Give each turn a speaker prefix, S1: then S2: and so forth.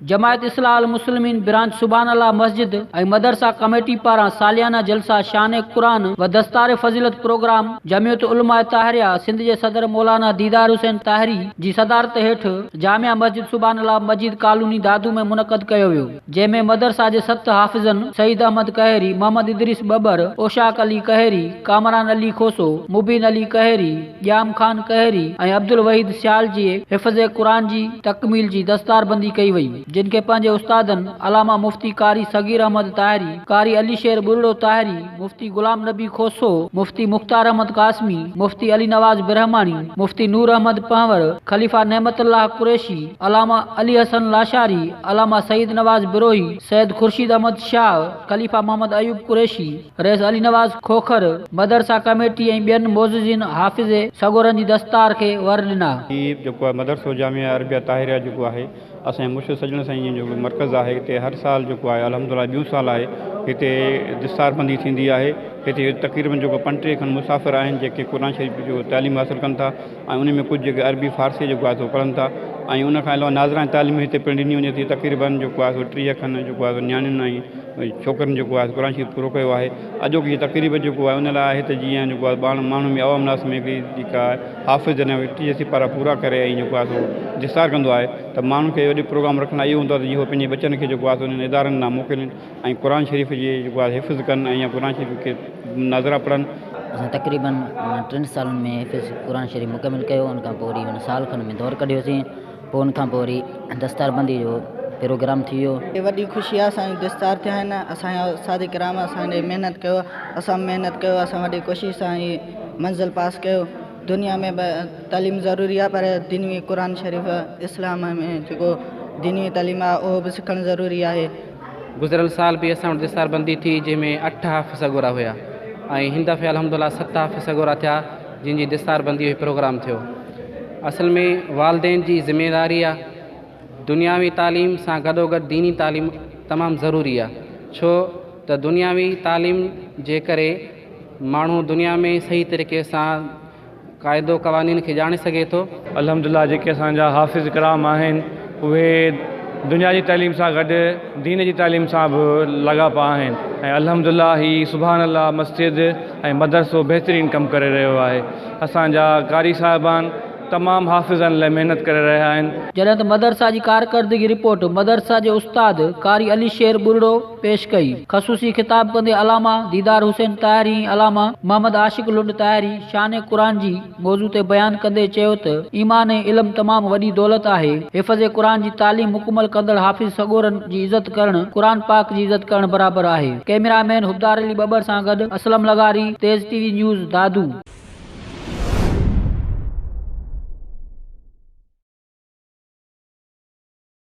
S1: जमायत इस्लाह अल मुस्लिमीन ब्रांच सुभान अल्लाह मस्जिद ऐं मदरसा कमेटी पारां सालियाना जलसा शान कुरान व दस्तार फज़ीलत प्रोग्राम जमियत उलमा ताहिरिया सिंध जे सदर मौलाना दीदार हुसैन ताहिरी जी सदारत हेठ जामिया मस्जिद सुभान अल्लाह मस्जिद कॉलोनी दादू में मुनक़द कयो वियो, जंहिंमें मदरसा जे 7 हाफ़िज़न सईद अहमद कहरी, मोहम्मद इदरीस बबर, ओशाक अली कहरी, कामरान अली खोसो, मुबीन अली कहरी, याम खान कहरी ऐं अब्दुल वहीद सियाल जी हिफ़्ज़ कुरान जी तकमील जी दस्तारबंदी कई वई, जिनके पंहिंजे उस्तादनि अलामा मुफ्ती कारी सगीर अहमद ताहिरी, कारी अली शेर बुरड़ो ताहिरी, मुफ्ती गुलाम नबी खोसो, मुफ्ती मुख्तार अहमद कासमी, मुफ्ती अली नवाज ब्रह्मानी, मुफ्ती नूर अहमद पंवर, खलीफा नेमतुल्लाह कुरैशी, अलामा अली हसन लाशारी, अलामा सईद नवाज बिरोही, सैयद खुर्शीद अहमद शाह, खलीफा मोहम्मद अयूब कुरैशी, रईस अली नवाज खोखर, मदरसा कमेटी ऐं ॿियनि मोज़िज़िन हाफ़िज़ सगोरनि जी दस्तार खे वर ॾिना।
S2: मदरसो जामिया अरबिया ताहिरिया जेको आहे असांजे मुर्शिद सजण साईं जो मरकज़ आहे, हिते हर साल जेको आहे अल्हम्दुलिल्लाह ॿियूं साल आहे हिते दस्तारबंदी थींदी आहे। हिते तक़रीबन जेको 35 खनि मुसाफ़िर आहिनि जेके क़ुरान शरीफ़ जो तालीम हासिलु कनि था ऐं उन में कुझु जेके अरबी फ़ारसी जेको आहे सो पढ़नि था ऐं उन खां अलावा नाज़रान तालीम हिते पिणु ॾिनी वञे थी। तक़रीबन जेको आहे सो 30 खनि जेको आहे नियाणियुनि ऐं छोकिरनि जेको आहे क़ुरान शरीफ़ पूरो कयो आहे। अॼोकी तक़रीब जेको आहे उन लाइ हिते जीअं जेको आहे माण्हुनि में अवाम नास में हिकिड़ी जेका हाफ़िज़ न 30 सिपारा पूरा करे ऐं जेको आहे सो दस्तार कंदो आहे त माण्हुनि खे वॾी प्रोग्राम रखणु इहो हूंदो आहे त इहो पंहिंजे बचनि खे जेको आहे सो उन्हनि इदारनि ॾांहुं मोकिलनि ऐं क़ुरान शरीफ़ जी जेको आहे हिफ़्ज़ कनि ऐं क़ुरान शरीफ़ खे नाज़रा पढ़नि।
S3: असां तक़रीबन 3 सालनि में हिफ़्ज़ क़ुरान शरीफ़ मुकमिल कयो, उन खां पोइ वरी साल खनि में दौर कढियोसीं, पोइ उन खां पोइ वरी दस्तारबंदी जो प्रोग्राम थी वियो।
S4: वॾी ख़ुशी आहे असांजी दस्तार थिया आहिनि, असांजा उस्ताद किराम असांजे महिनत कयो, असां महिनत कयो, असां वॾी कोशिशि सां ही मंज़िल पास कयो। दुनिया में तालीम ज़रूरी आहे पर दीनी क़ुरान शरीफ़ इस्लाम में जेको दीनी तालीम आहे उहो बि सिखणु ज़रूरी आहे।
S5: गुज़िरियल साल बि असां वटि दस्तारबंदी थी जंहिंमें 8 हाफ़िज़ सगोरा हुया ऐं हिन दफ़े अल्हम्दुलिल्लाह 7 हाफ़िज़ सगोरा थिया जिन जी दस्तारबंदी जो प्रोग्राम थियो। असल में वालिदैन जी ज़िम्मेदारी आहे, दुनियावी तालीम सां गॾोगॾु दीनी तालीम तमामु ज़रूरी आहे, छो त दुनियावी तालीम जे करे माण्हू दुनिया में सही तरीक़े सां क़ाइदो क़वानीन खे ॼाणे सघे थो।
S2: अल्हम्दुलिल्लाह जेके असांजा हाफ़िज़ किराम आहिनि उहे दुनिया जी तालीम सां गॾु दीन जी तालीम सां बि लाॻापा आहिनि ऐं अल्हम्दुलिल्लाह ही सुभान अल्लाह मस्जिद ऐं मदरसो बहितरीनु कमु करे रहियो आहे। असांजा कारी साहिबान तमामु हाफ़िज़नि लाइ महिनत करे रहिया आहिनि।
S1: जॾहिं त मदरसा जी कारकर्दगी रिपोर्ट मदरसा जे उस्ताद कारी अली शेर बुरड़ो पेश कई। ख़सूसी खिताब कंदे अलामा दीदार हुसैन ताहिरी, अलामा मोहम्मद आशिक लुंड ताहिरी शान कुरान जी मौज़ू ते बयान कंदे चयो त ईमान ऐं इल्मु तमामु वॾी दौलत आहे। हिफ़्ज़ कुरान जी तालीम मुकमल कंदड़ हाफ़िज़ सगोरनि जी इज़त करणु कुरान पाक जी इज़त करणु बराबरि आहे। कैमरामैन हुब्दार अली बबर सां गॾु असलम लगारी, तेज़ टीवी न्यूज़ दादू।